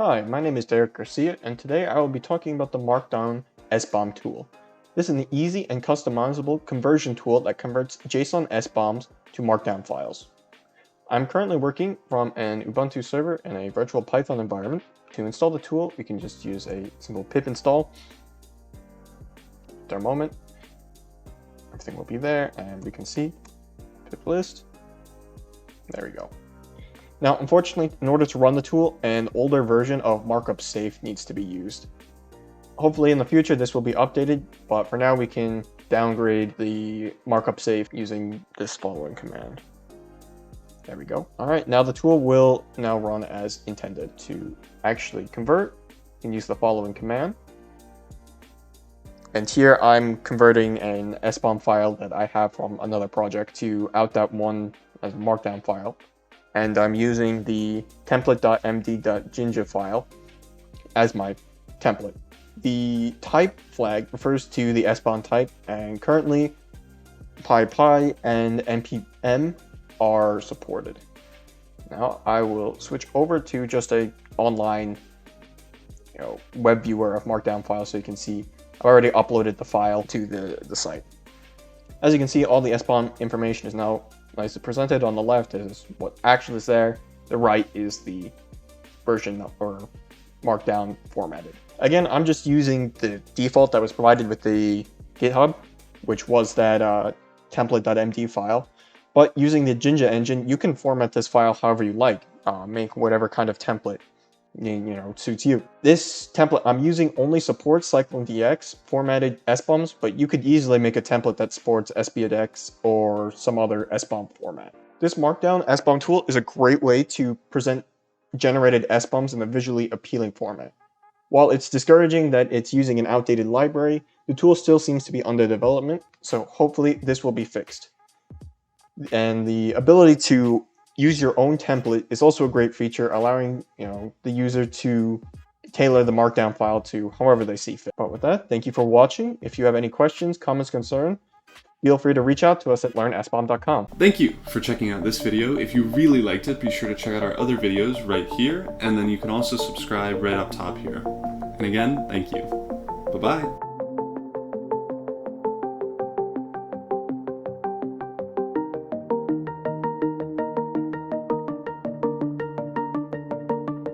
Hi, my name is Derek Garcia, and today I will be talking about the Markdown SBOM tool. This is an easy and customizable conversion tool that converts JSON SBOMs to Markdown files. I'm currently working from an Ubuntu server in a virtual Python environment. To install the tool, we can just use a simple pip install. After a moment, everything will be there, and we can see pip list. There we go. Now, unfortunately, in order to run the tool, an older version of Markup Safe needs to be used. Hopefully in the future this will be updated, but for now we can downgrade the Markup Safe using this following command. There we go. Alright, now the tool will now run as intended. To actually convert, you can use the following command. And here I'm converting an SBOM file that I have from another project to out.1 as a markdown file. And I'm using the template.md.jinja file as my template. The type flag refers to the SBOM type, and currently PyPy and mdbom are supported. Now I will switch over to just a online web viewer of markdown files so you can see I've already uploaded the file to the site. As you can see, all the SBOM information is now nicely presented. On the left is what actually is there. The right is the version or markdown formatted. Again, I'm just using the default that was provided with the GitHub, which was that template.md file. But using the Jinja engine, you can format this file however you like. Make whatever kind of template suits you. This template I'm using only supports CycloneDX formatted SBOMs, but you could easily make a template that supports SBOMs or some other SBOM format. This Markdown SBOM tool is a great way to present generated SBOMs in a visually appealing format. While it's discouraging that it's using an outdated library, the tool still seems to be under development, so hopefully this will be fixed. And the ability to use your own template is also a great feature, allowing the user to tailor the markdown file to however they see fit. But with that, thank you for watching. If you have any questions, comments, concerns, feel free to reach out to us at learnsbom.com. Thank you for checking out this video. If you really liked it, be sure to check out our other videos right here, and then you can also subscribe right up top here. And again, thank you. Bye-bye.